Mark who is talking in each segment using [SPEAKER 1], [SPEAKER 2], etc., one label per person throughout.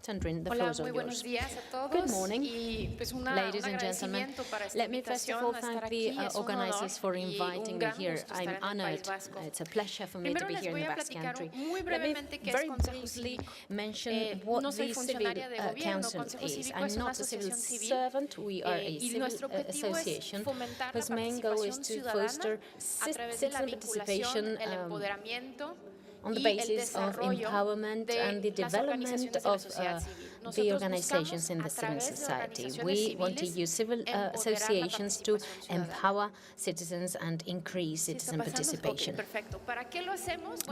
[SPEAKER 1] Sandrine, the floor is all yours. Good morning, ladies and gentlemen. Let me first of all thank the organizers for inviting me here. I'm honored. It's a pleasure for me to be here in the Basque Country. Let me very briefly mention what the Civil Council is. I'm not a civil servant. We are a civil association whose main goal is to foster citizen participation on the basis of empowerment and the development of the organizations in the civil society. We want to use civil associations to empower citizens and increase citizen participation.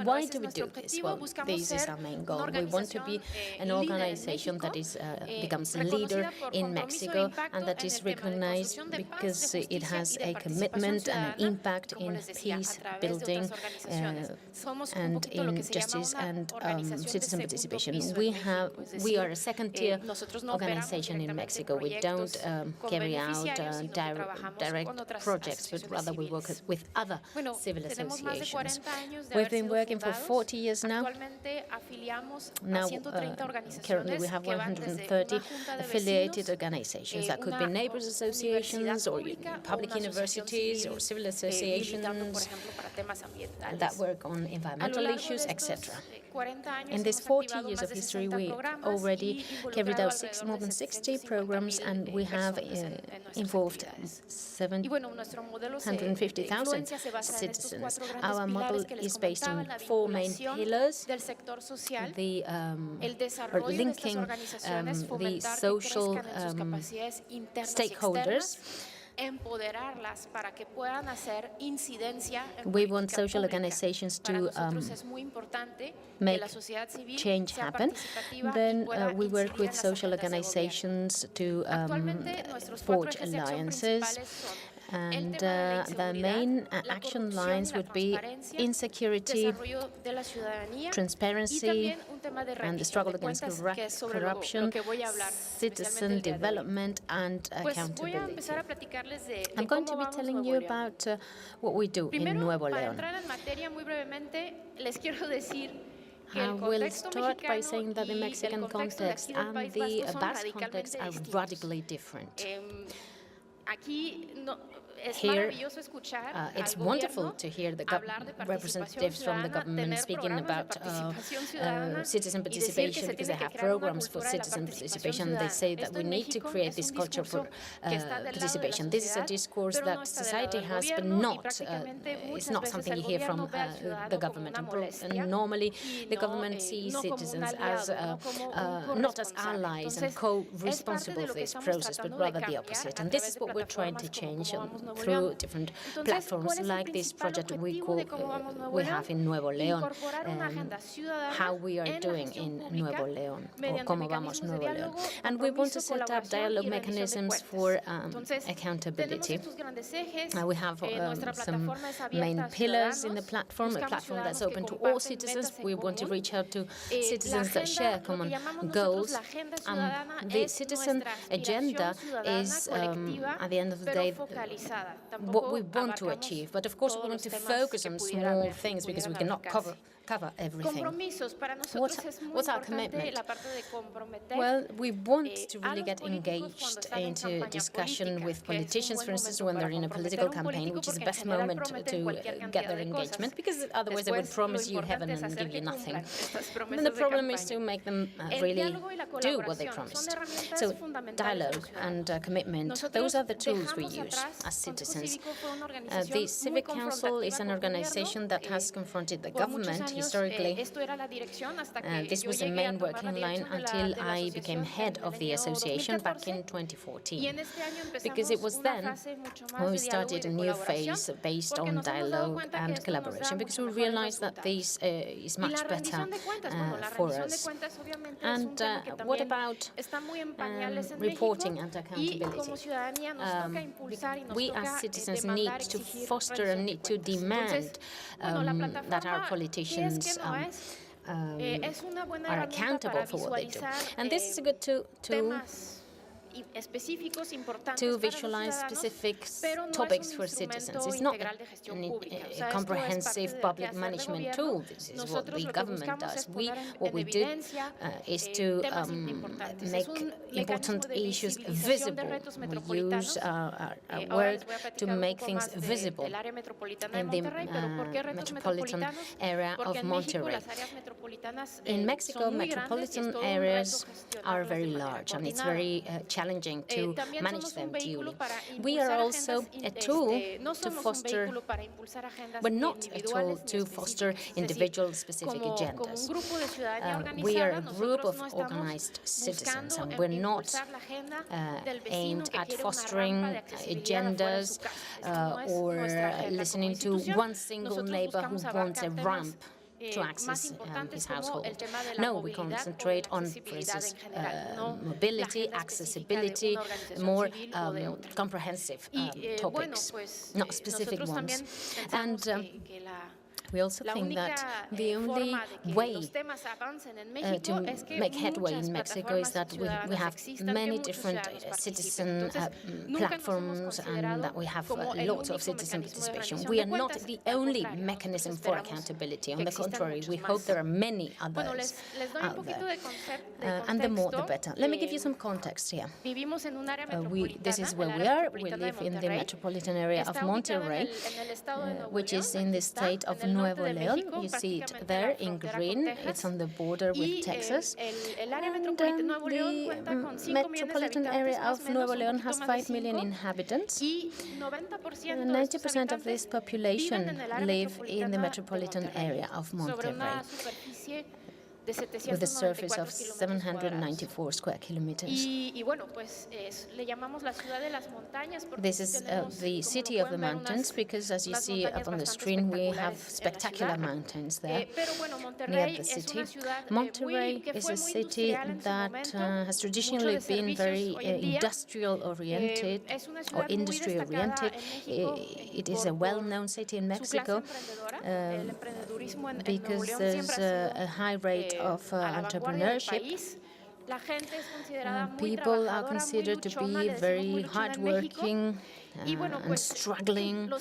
[SPEAKER 1] Why do we do this? Well, this is our main goal. We want to be an organization that is becomes a leader in Mexico and that is recognized because it has a commitment and an impact in peace building and in justice and citizen participation. We are a second-tier organization in Mexico. We don't carry out direct projects, but rather we work with other civil associations. We've been working for 40 years now. Currently we have 130 affiliated organizations. That could be neighbors associations or public universities or civil associations that work on environmental issues, etc. In these 40 years of history, we already carried out more than 60 programs, and we have involved 750,000 citizens. Our model is based on 4 main pillars: the linking the social stakeholders. We want social organizations to make change happen. Then we work with social organizations to forge alliances. And the main action lines would be insecurity, transparency, and the struggle against corruption, citizen development, and accountability. I'm going to be telling you about what we do in Nuevo León. I will start by saying that the Mexican context and the Basque context are radically different. Here, it's wonderful to hear the representatives from the government speaking about citizen participation, because they have programs for citizen participation. They say that we need to create this culture for participation. This is a discourse that society has, but it's not something you hear from the government. And normally, the government sees citizens as not as allies and co-responsible for this process, but rather the opposite. And this is what we're trying to change through different platforms like this project we have in Nuevo León, how we are doing in Nuevo León, or Cómo Vamos Nuevo León. And we want to set up dialogue mechanisms for accountability. We have some main pillars in the platform, a platform that's open to all citizens. We want to reach out to citizens that share common goals. The citizen agenda is, at the end of the day, what we want to achieve. But of course, we want to focus on small things because we cannot cover everything. What's our commitment? Well, we want to really get engaged into discussion with politicians, for instance, when they're in a political campaign, which is the best moment to get their engagement, because otherwise they would promise you heaven and give you nothing. And the problem is to make them really do what they promised. So dialogue and commitment, those are the tools we use as citizens. The Civic Council is an organization that has confronted the government historically. This was the main working line until I became head of the association back in 2014, because it was then when we started a new phase based on dialogue and collaboration, because we realized that this is much better for us. And what about reporting and accountability? We as citizens need to foster and need to demand that our politicians are accountable for what they do. And this is a good tool to visualize specific topics for citizens. It's not a comprehensive public management tool. This is what the government does. What we do is to make important issues visible. We use our work to make things visible in the metropolitan area of Monterrey. In Mexico, metropolitan areas are very large, and it's very challenging to manage them duly. We are also a tool to foster, but not a tool to foster individual specific agendas. We are a group of organized citizens, and we're not aimed at fostering agendas or listening to one single neighbor who wants a ramp to access his household. No, we concentrate on, for instance, mobility, accessibility, more comprehensive topics, not specific ones. And we also think that the only way to make headway in Mexico is that we have many different citizen platforms and that we have lots of citizen participation. We are not the only mechanism for accountability. On the contrary, we hope there are many others out there. And the more, the better. Let me give you some context here. This is where we are. We live in the metropolitan area of Monterrey, which is in the state of Nuevo León. You see it there in green. It's on the border with Texas. And the metropolitan area of Nuevo León has 5 million inhabitants. 90% of this population live in the metropolitan area of Monterrey, with a surface of 794 square kilometers. This is the city of the mountains because, as you see up on the screen, we have spectacular mountains there near the city. Monterrey is a city that has traditionally been very industrial-oriented or industry-oriented. It is a well-known city in Mexico because there's a high rate of entrepreneurship. People are considered to be very hardworking and struggling,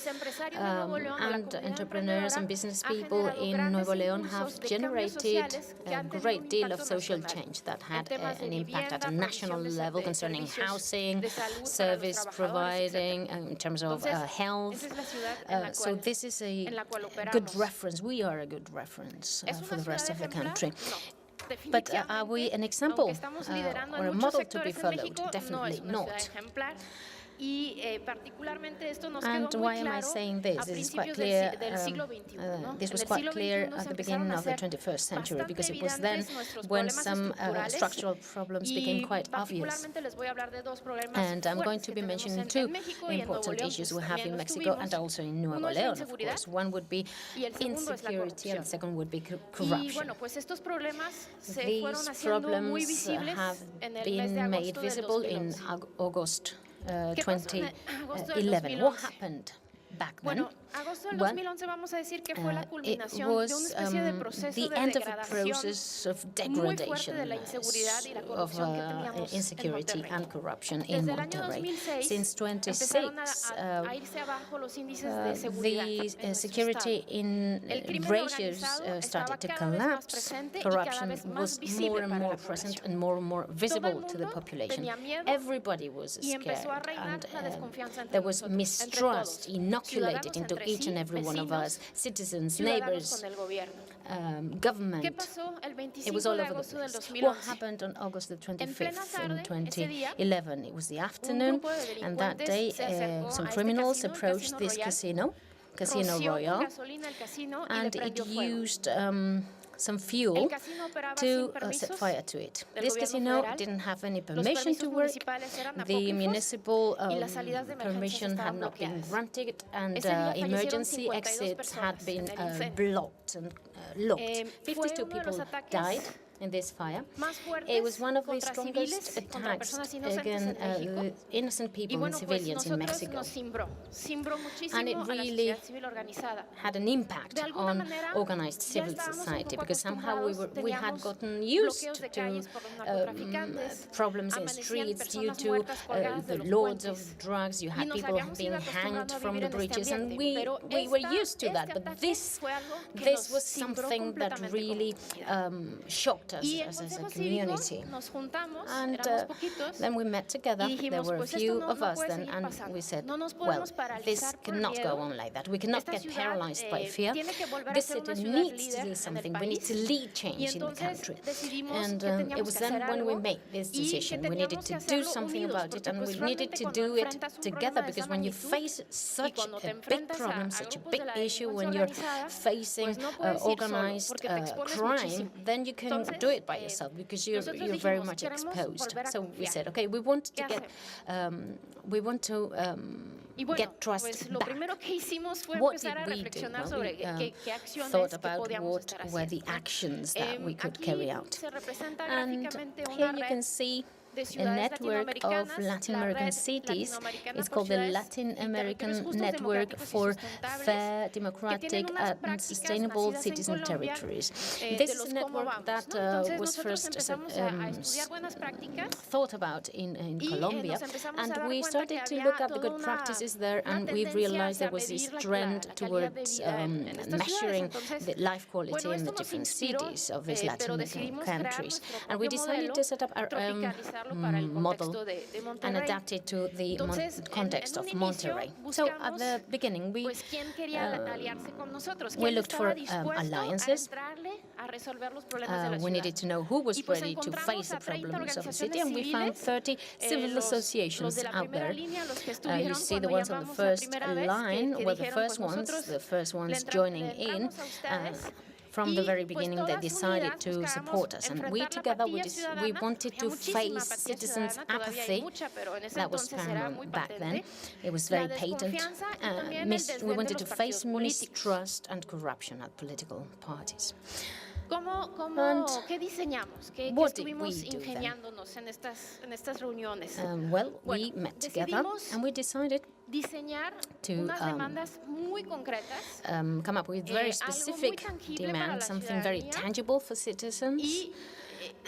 [SPEAKER 1] and entrepreneurs and business people in Nuevo León have generated a great deal of social change that had an impact at a national level concerning housing, service providing, in terms of health. So this is a good reference. We are a good reference for the rest of the country. But are we an example or a model to be followed? Definitely not. And why am I saying this? This is quite clear. This was quite clear at the beginning of the 21st century, because it was then when some structural problems became quite obvious. And I'm going to be mentioning two important issues we have in Mexico and also in Nuevo León, of course. One would be insecurity, and the second would be corruption. These problems have been made visible in August 2011. What happened back then? Well, it was the end of a process of degradation, of insecurity and corruption in Monterrey. Since 26, the security in ratios started to collapse. Corruption was more and more present and more visible to the population. Everybody was scared, and there was mistrust inoculated into each and every one of us, citizens, neighbors, government. It was all over the place. What happened on August the 25th in 2011? It was the afternoon, and that day some criminals approached this Casino Royal, and it used some fuel to set fire to it. This casino didn't have any permission to work. The municipal permission had not been granted, and emergency exits had been blocked and locked. 52 people died in this fire. It was one of the strongest attacks against innocent people and civilians in Mexico. And it really had an impact on organized civil society, because somehow we had gotten used to problems in streets due to the lords of drugs. You had people being hanged from the bridges, and we were used to that. But this was something that really shocked us as a community. And then we met together. There were a few of us then, and we said, well, this cannot go on like that. We cannot get paralyzed by fear. This city needs to do something. We need to lead change in the country. And it was then when we made this decision. We needed to do something about it, and we needed to do it together, because when you face such a big problem, such a big issue, when you're facing organized crime, then you can do it by yourself, because you're very much exposed. So we said, okay, we want to get trust back. What did we do? Well, we thought about what were the actions that we could carry out. And here you can see a network of Latin American cities. It's called the Latin American Network for Fair, Democratic, and Sustainable Cities and Territories. This is a network that was first thought about in Colombia, and we started to look at the good practices there, and we realized there was this trend towards measuring the life quality in the different cities of these Latin American countries. And we decided to set up our own model and adapt it to the context of Monterrey. So at the beginning, we looked for alliances. We needed to know who was ready to face the problems of the city, and we found 30 civil associations out there. You see the ones on the first line were the first ones joining in. From the very beginning, they decided to support us, and we together, we wanted to face citizens' apathy. That was paramount back then. It was very patent. We wanted to face mistrust and corruption at political parties. And what did we do then? Well, we met together and we decided to come up with very specific demands, something very tangible for citizens,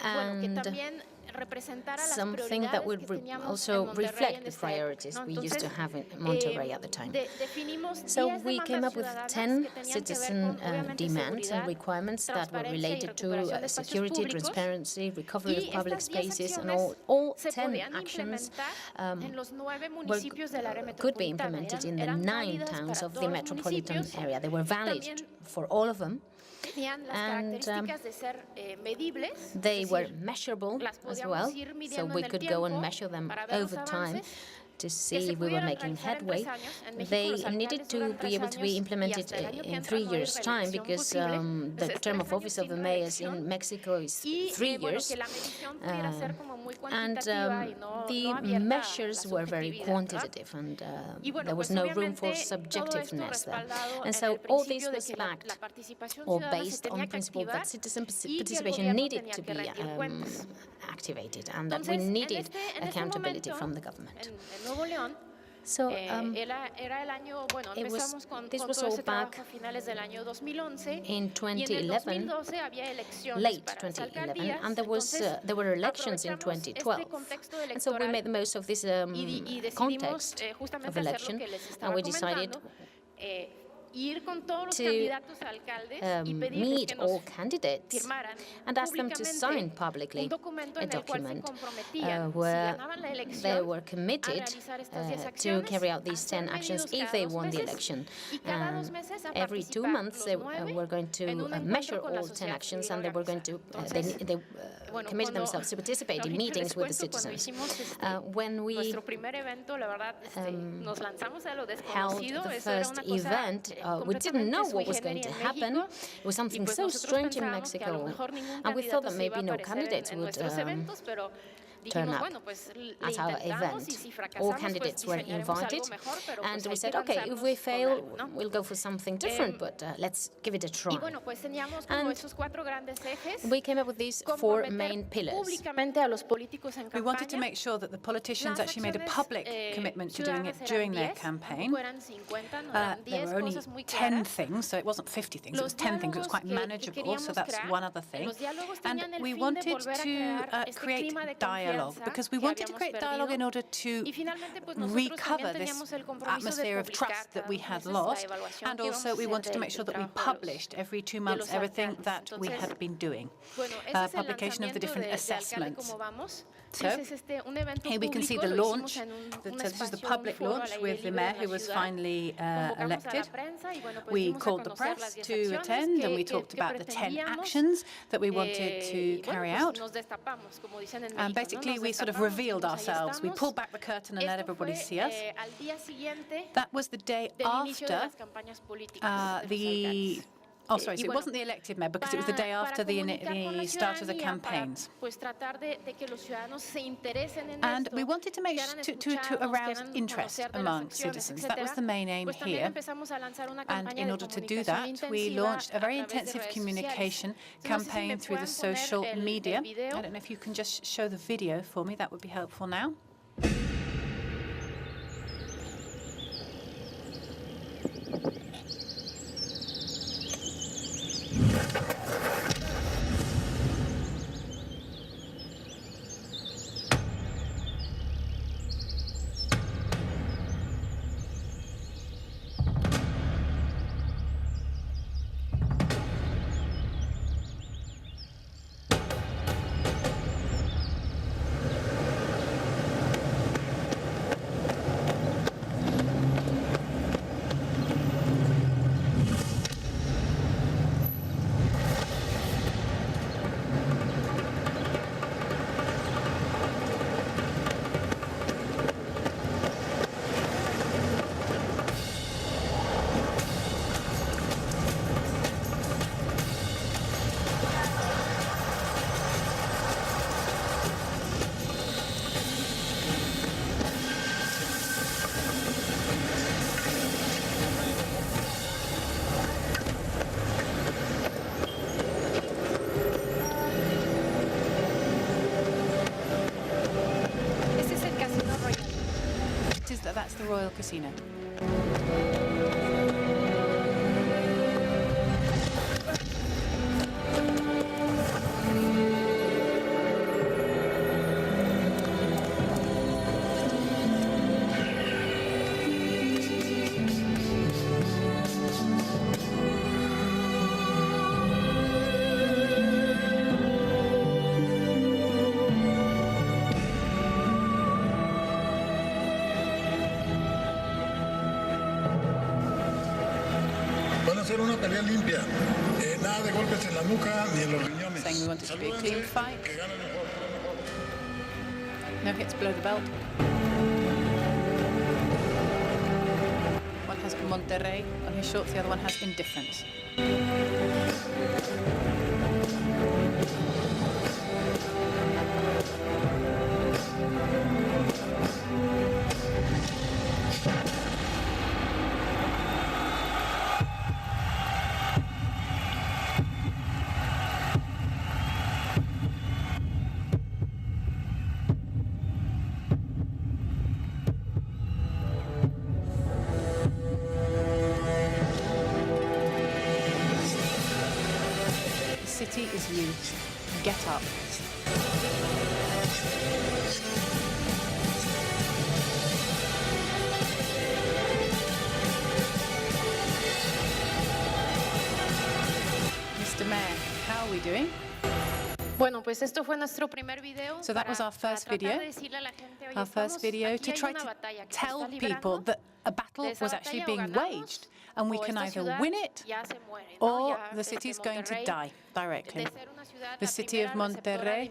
[SPEAKER 1] and something that would also reflect the priorities we used to have in Monterrey at the time. So we came up with 10 citizen demands and requirements that were related to security, transparency, recovery of public spaces, and all 10 actions could be implemented in the 9 towns of the metropolitan area. They were valid for all of them. And they were measurable as well, so we could go and measure them over time to see if we were making headway. They needed to be able to be implemented in 3 years' time, because the term of office of the mayors in Mexico is 3 years. And the measures were very quantitative, and there was no room for subjectiveness there. And so all this was backed or based on the principle that citizen participation needed to be activated, and that we needed accountability from the government. So this was all back in 2011, late 2011, and there were elections in 2012. And so we made the most of this context of election, and we decided to meet all candidates and ask them to sign publicly a document where they were committed to carry out these 10 actions if they won the election. Every 2 months, they were going to measure all 10 actions, and they were going to they committed themselves to participate in meetings with the citizens. When we held the first event, we didn't know what was going to happen. It was something so strange in Mexico, and we thought that maybe no candidates would turn up at our event. All candidates were invited, and we said, okay, if we fail, we'll go for something different, but let's give it a try. And we came up with these 4 main pillars.
[SPEAKER 2] We wanted to make sure that the politicians actually made a public commitment to doing it during their campaign. There were only 10 things, so it wasn't 50 things, it was 10 things. It was quite manageable, so that's one other thing. And we wanted to create dialogue, because we wanted to create dialogue in order to recover this atmosphere of trust that we had lost, and also we wanted to make sure that we published every 2 months everything that we had been doing, publication of the different assessments. So here we can see the launch. This is the public launch with the mayor who was finally elected. We called the press to attend, and we talked about the 10 actions that we wanted to carry out. And basically, we sort of revealed ourselves. We pulled back the curtain and let everybody see us. That was the day after Oh, sorry, so it wasn't the elected mayor, because it was the day after the start of the campaigns. And we wanted to make to arouse interest among citizens. That was the main aim here. And in order to do that, we launched a very intensive communication campaign through the social media. I don't know if you can just show the video for me. That would be helpful now. That's the Royal Casino.
[SPEAKER 3] Una pelea limpia, nada de golpes en la nuca ni en los riñones.
[SPEAKER 2] Saying we want it to be a clean fight. No hits below the belt. One has Monterrey on his shorts, the other one has Indifference. City is you. Get up. Mr. Mayor, how are we doing?
[SPEAKER 4] Bueno, pues esto fue nuestro primer video.
[SPEAKER 2] So that was our first video. Our first video to try to tell people that a battle was actually being waged and we can either win it or the city is going to die directly. The city of Monterrey,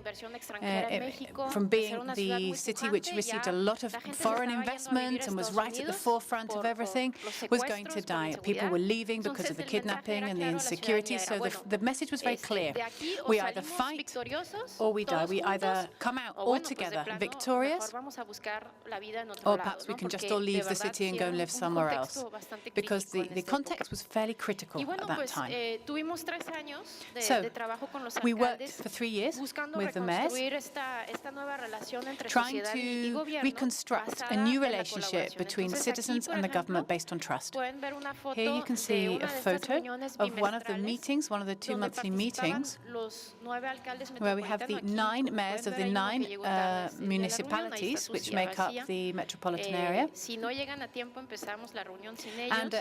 [SPEAKER 2] from being the city which received a lot of foreign investment and was right at the forefront of everything, was going to die. People were leaving because of the kidnapping and the insecurity, so the message was very clear. We either fight or we die. We either come out all together victorious, or perhaps we can just all leave the city and go and live somewhere else, because the context was fairly critical at that time. So we worked for 3 years with the mayors, trying to reconstruct a new relationship between citizens and the government based on trust. Here you can see a photo of one of the meetings, one of the 2 monthly meetings, where we have the 9 mayors of the 9 municipalities which make up the metropolitan area. And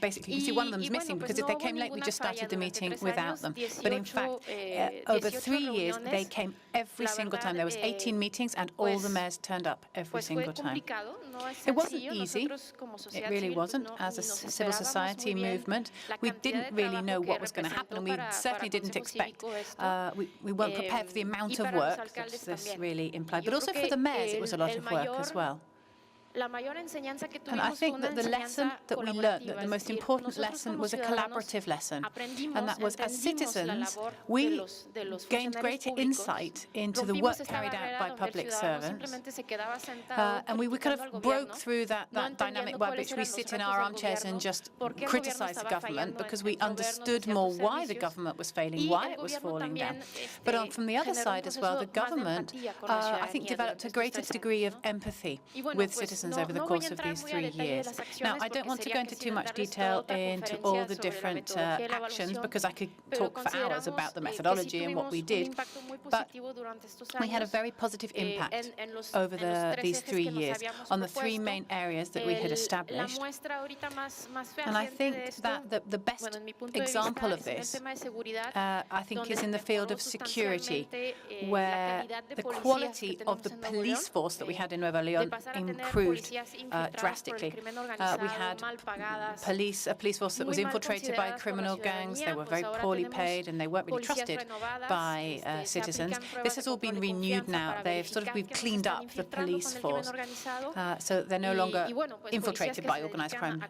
[SPEAKER 2] basically, you see one of them is missing, because if they came late, we just started the meeting without them. But in fact, over 3 years, they came every single time. There was 18 meetings, and all the mayors turned up every single time. It wasn't easy. It really wasn't. As a civil society movement, we didn't really know what was going to happen, and we certainly didn't expect. We weren't prepared for the amount of work that this really implied. But also for the mayors, it was a lot of work as well. And I think that the lesson that we learned, that the most important lesson, was a collaborative lesson. And that was, as citizens, we gained greater insight into the work carried out by public servants. And we kind of broke through that dynamic web which we sit in our armchairs and just criticize the government, because we understood more why the government was failing, why it was falling down. But from the other side as well, the government, I think, developed a greater degree of empathy with citizens over the course of these 3 years. Now, I don't want to go into too much detail into all the different actions, because I could talk for hours about the methodology and what we did, but we had a very positive impact over these 3 years on the 3 main areas that we had established. And I think that the best example of this, I think, is in the field of security, where the quality of the police force that we had in Nuevo León improved drastically. We had a police force that was infiltrated by criminal gangs. They were very poorly paid, and they weren't really trusted by citizens. This has all been renewed now. We've cleaned up the police force, so they're no longer infiltrated by organized crime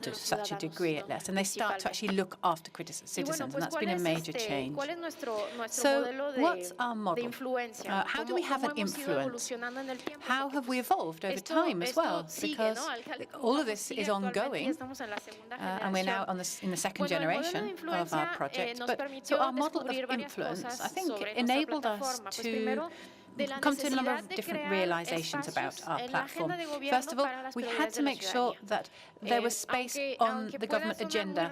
[SPEAKER 2] to such a degree, at least, and they start to actually look after citizens, and that's been a major change. So what's our model? How do we have an influence? How have we evolved over time as well? Because all of this is ongoing, and we're now in the second generation of our project. So our model of influence, I think, enabled us to come to a number of different realizations about our platform. First of all, we had to make sure that there was space on the government agenda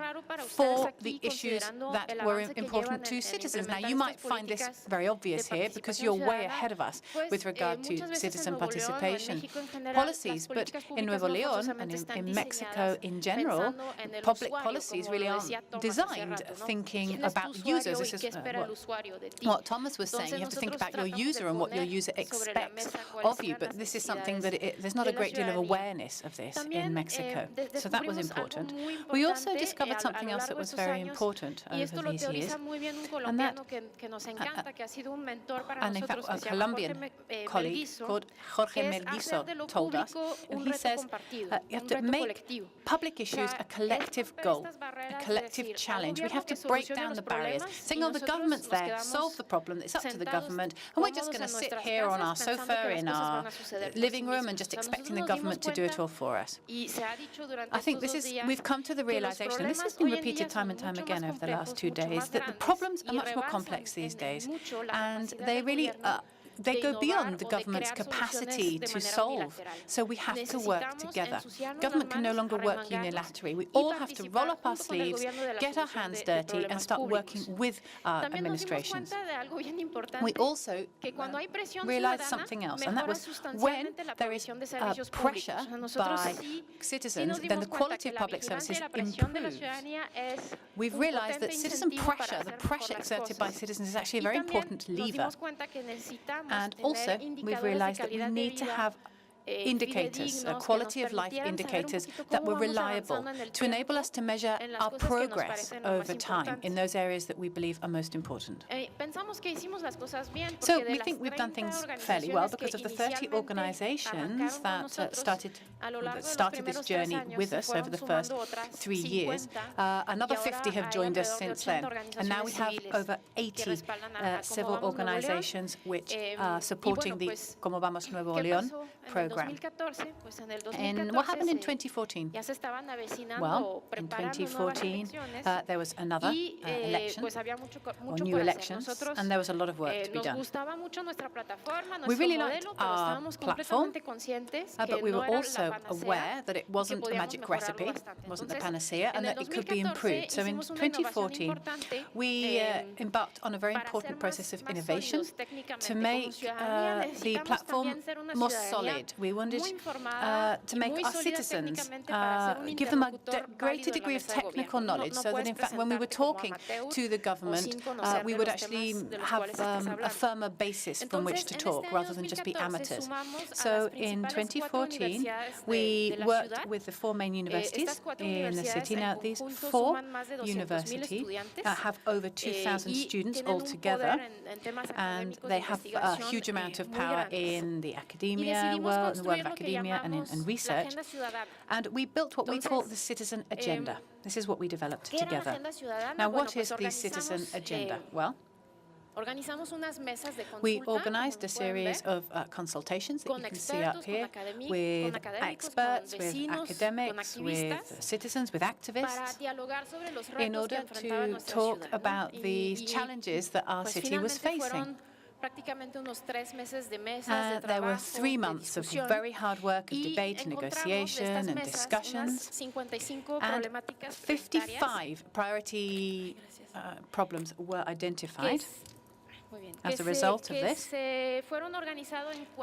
[SPEAKER 2] for the issues that were important to citizens. Now, you might find this very obvious here, because you're way ahead of us with regard to citizen participation policies, but in Nuevo León and in Mexico in general, public policies really aren't designed thinking about users. This is what Thomas was saying. You have to think about your user and what your user expects of you, but this is something that there's not a great deal of awareness of this in Mexico. So that was important. We also discovered something else that was very important over these years, and that, and in fact, a Colombian colleague called Jorge Melguizo told us, and he says, you have to make public issues a collective goal, a collective challenge. We have to break down the barriers, saying, oh, the government's there, solve the problem, it's up to the government, and we're just going to sit here on our sofa in our living room and just expecting the government to do it all for us. I think we've come to the realization, and this has been repeated time and time again over the last 2 days, that the problems are much more complex these days, and they really they go beyond the government's capacity to solve. So we have to work together. Government can no longer work unilaterally. We all have to roll up our sleeves, get our hands dirty, and start working with our administrations. We also realized something else, and that was when there is pressure by citizens, then the quality of public services improves. We've realized that citizen pressure, the pressure exerted by citizens, is actually a very important lever. And also, we've realized that we need to have indicators, quality of life indicators that were reliable to enable us to measure our progress over time in those areas that we believe are most important. So we think we've done things fairly well because of the 30 organizations that started this journey with us over the first 3 years. Another 50 have joined us since then. And now we have over 80 civil organizations which are supporting the Como Vamos Nuevo León program. And what happened in 2014? Well, in 2014, there was another election, or new elections, and there was a lot of work to be done. We really liked our platform, but we were also aware that it wasn't a magic recipe, it wasn't the panacea, and that it could be improved. So in 2014, we embarked on a very important process of innovation to make the platform more solid. We wanted to make our citizens, give them a greater degree of technical knowledge, so that in fact when we were talking to the government, we would actually have a firmer basis from which to talk rather than just be amateurs. So in 2014, we worked with the 4 main universities in the city. Now, these 4 universities have over 2,000 students altogether, and they have a huge amount of power in the academia world, in the world of academia and in research. And we built what we call the Citizen Agenda. This is what we developed together. Now, what is the Citizen Agenda? Well, we organized a series of consultations that you can see up here with experts, with academics, with citizens, with activists, in order to talk about the challenges that our city was facing. There were 3 months of very hard work, of debate and negotiation and discussions, and 55 priority problems were identified as a result of this,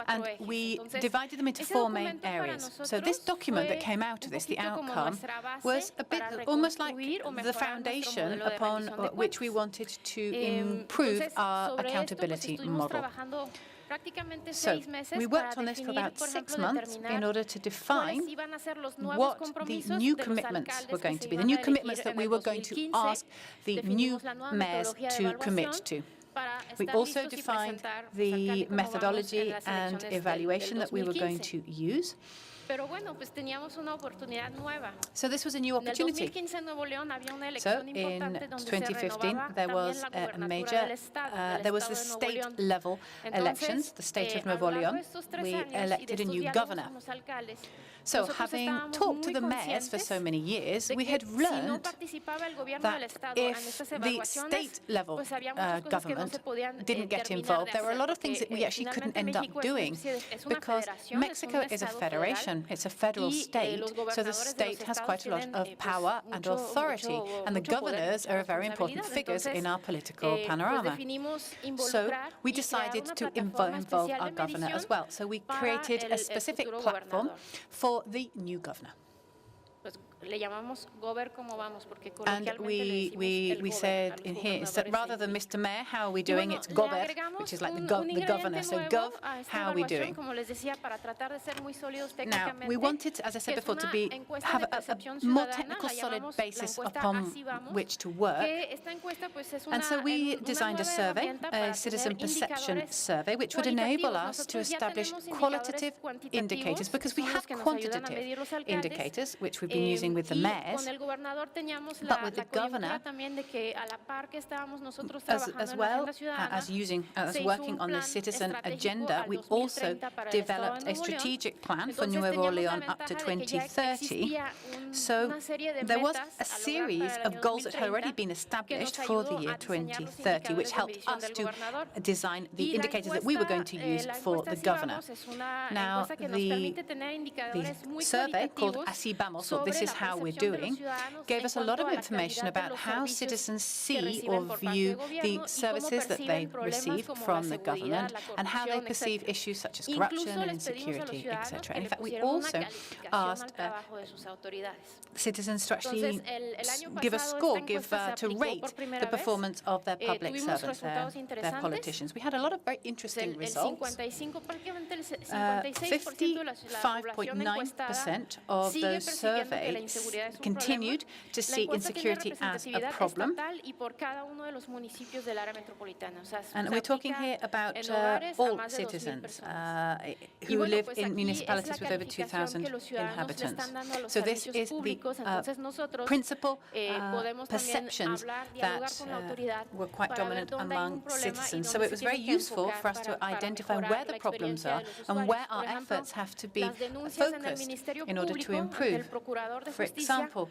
[SPEAKER 2] and we divided them into 4 main areas. So this document that came out of this, the outcome, was a bit almost like the foundation upon which we wanted to improve our accountability model. So we worked on this for about 6 months in order to define what the new commitments were going to be, the new commitments that we were going to ask the new mayors to commit to. We also defined the methodology and evaluation that we were going to use. So this was a new opportunity. So in 2015, there was a major, there was the state-level elections, the state of Nuevo León. We elected a new governor. So having talked to the mayors for so many years, we had learned that if the state-level government didn't get involved, there were a lot of things that we actually couldn't end up doing, because Mexico is a federation. It's a federal state, so the state has quite a lot of power and authority, and the governors are very important figures in our political panorama. So we decided to involve our governor as well. So we created a specific platform for the new governor. And we said in here, is that rather than Mr. Mayor, how are we doing, it's Gober, which is like the governor. So Gov, how are we doing? Now, we wanted, as I said before, to have a more technical, solid basis upon which to work. And so we designed a survey, a citizen perception survey, which would enable us to establish qualitative indicators, because we have quantitative indicators, which we've been using with the mayors, but with the governor, as well as working on the citizen agenda, we also developed a strategic plan for Nuevo León up to 2030. So there was a series of goals that had already been established for the year 2030, which helped us to design the indicators that we were going to use for the governor. Now, the survey called Así Vamos, or This Is how we're doing, gave us a lot of information about how citizens see or view the services that they receive from the government and how they perceive issues such as corruption and insecurity, etc. And in fact, we also asked citizens to actually give a score, to rate the performance of their public servants, their politicians. We had a lot of very interesting results. 55.9% of those surveys continued to see insecurity as a problem. And we're talking here about all citizens who live in municipalities with over 2,000 inhabitants. So this is the principal perceptions that were quite dominant among citizens. So it was very useful for us to identify where the problems are and where our efforts have to be focused in order to improve. For example,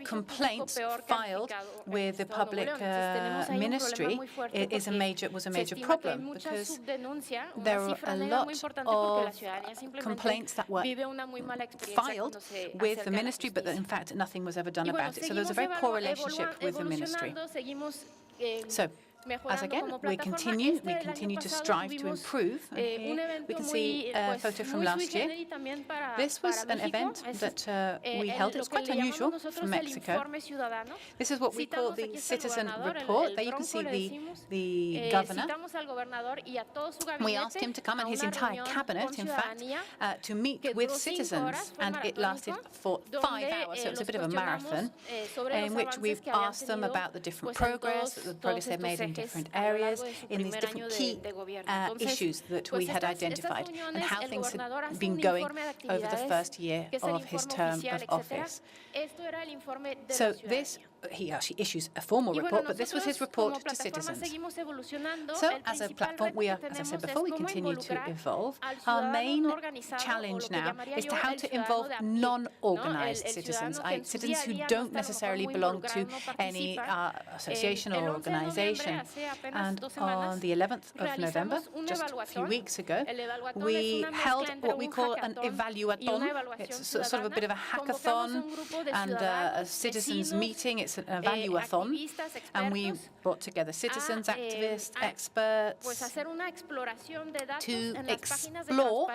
[SPEAKER 2] complaints filed with the public ministry was a major problem because there were a lot of complaints that were filed with the ministry, but that in fact nothing was ever done about it. So there was a very poor relationship with the ministry. So, as again, we continue to strive to improve. And here we can see a photo from last year. This was an event that we held. It was quite unusual from Mexico. This is what we call the citizen report. There you can see the governor. We asked him to come and his entire cabinet, in fact, to meet with citizens, and it lasted for 5 hours. So it was a bit of a marathon in which we've asked them about the different progress they've made in different areas, in these different key issues that we had identified, and how things had been going over the first year of his term of office. So this, he actually issues a formal report, but this was his report to citizens. So as a platform, as I said before, we continue to evolve. Our main challenge now is how to involve non-organized citizens, citizens who don't necessarily belong to any association or organization. And on the 11th of November, just a few weeks ago, we held what we call an evaluathon. It's sort of a bit of a hackathon and a citizens meeting. It's an evaluathon, and we brought together citizens, activists, experts to explore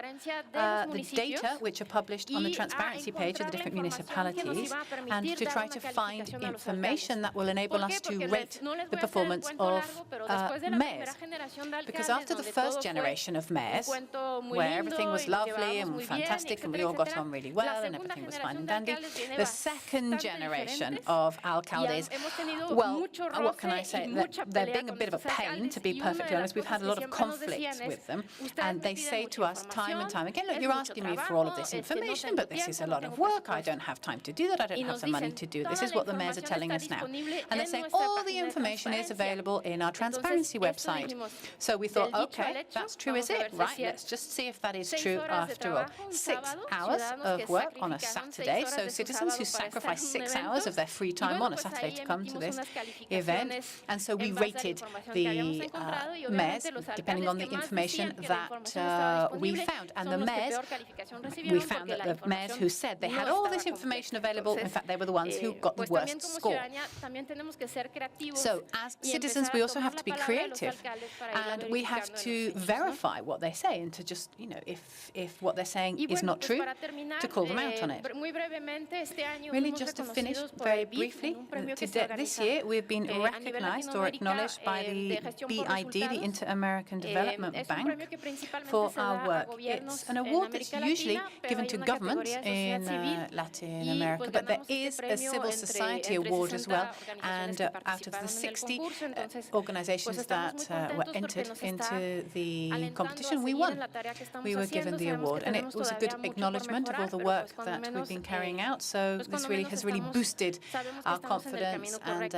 [SPEAKER 2] the data which are published on the transparency page of the different municipalities, and to try to find information that will enable us to rate the performance of mayors. Because after the first generation of mayors, where everything was lovely and fantastic and we all got on really well and everything was fine and dandy, the second generation of alcaldes, well, what can I say? They're being a bit of a pain, to be perfectly honest. We've had a lot of conflicts with them, and they say to us time and time again, look, you're asking me for all of this information, but this is a lot of work. I don't have time to do that. I don't have the money to do this. This is what the mayors are telling us now. And they're saying all the information is available in our transparency website. So we thought, okay, that's true, is it? Right, let's just see if that is true after all. 6 hours of work on a Saturday. So citizens who sacrifice 6 hours of their free time on a Saturday to come to this event. And so we rated the mayors depending on the information that we found. And the mayors, we found that the mayors who said they had all this information available, in fact, they were the ones who got the worst score. So as citizens, we also have to be creative, and we have to verify what they say, and to just, if what they're saying is not true, to call them out on it. Really, just to finish very briefly, this year we've been recognized or acknowledged by the BID, the Inter-American Development Bank, for our work. It's an award that's usually given to governments in Latin America, but there is a civil society award as well, and out of the 60 organizations that were entered into the competition, we won. We were given the award, and it was a good acknowledgement of all the work that we've been carrying out, so this has really boosted our confidence and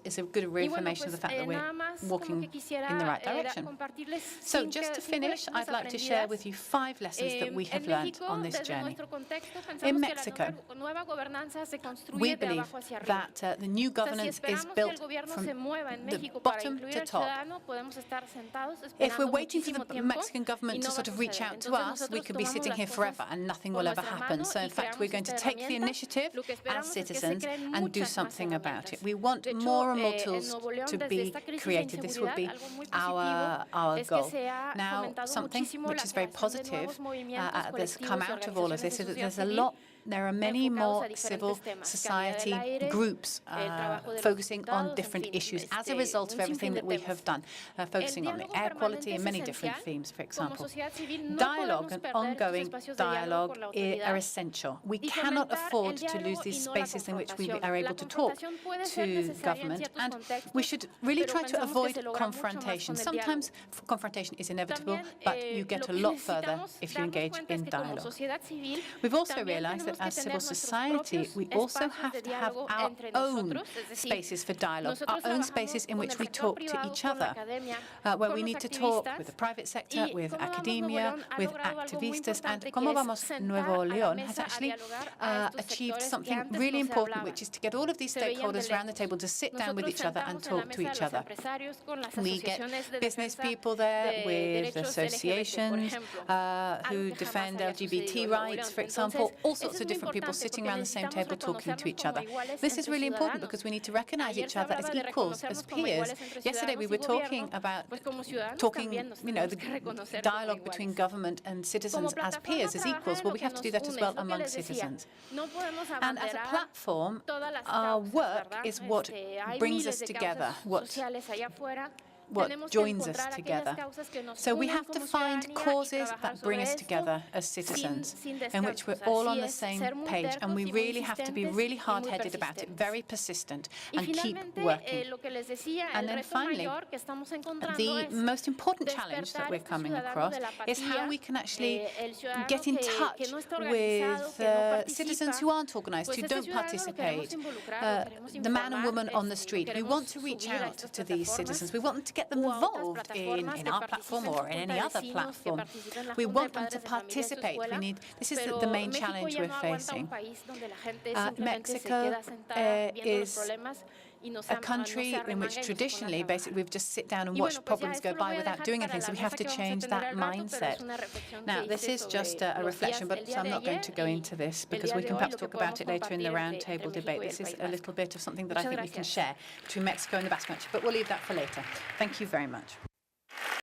[SPEAKER 2] is a good reaffirmation of the fact that we're walking in the right direction. So just to finish, I'd like to share with you 5 lessons that we have learned on this journey. In Mexico, we believe that the new governance is built from the bottom to top. If we're waiting for the Mexican government to sort of reach out to us, we could be sitting here forever and nothing will ever happen. So in fact, we're going to take the initiative as citizens and do something about it. We want more and more tools to be created. This will be our goal. Now, something which is very positive that's come out of all of this is that there are many more civil society groups focusing on different issues as a result of everything that we have done, focusing on the air quality and many different themes, for example. Dialogue and ongoing dialogue are essential. We cannot afford to lose these spaces in which we are able to talk to government, and we should really try to avoid confrontation. Sometimes confrontation is inevitable, but you get a lot further if you engage in dialogue. We've also realized that as civil society, we also have to have our own spaces for dialogue, our own spaces in which we talk to each other, where we need to talk with the private sector, with academia, with activistas. And Como Vamos Nuevo León has actually achieved something really important, which is to get all of these stakeholders around the table to sit down with each other and talk to each other. We get business people there with associations who defend LGBT rights, for example, all sorts of different people sitting around the same table talking to each other. This is really important because we need to recognize each other as equals, as peers. Yesterday we were talking about the dialogue between government and citizens as peers, as equals. Well, we have to do that as well among citizens. And as a platform, our work is what brings us together, what joins us together. So we have to find causes that bring us together as citizens, in which we're all on the same page, and we really have to be really hard-headed about it, very persistent, and keep working. And then finally, the most important challenge that we're coming across is how we can actually get in touch with citizens who aren't organized, who don't participate, the man and woman on the street. We want to reach out to these citizens. We want them to get them involved in our platform or in any other platform. We want them to participate. This is the main challenge we're facing. Mexico is a country in which traditionally, basically, we've just sit down and watched problems go by without doing anything, so we have to change that mindset. Now, this is just a reflection, but I'm not going to go into this because we can perhaps talk about it later in the roundtable debate. This is a little bit of something that I think we can share between Mexico and the Basque Country, but we'll leave that for later. Thank you very much.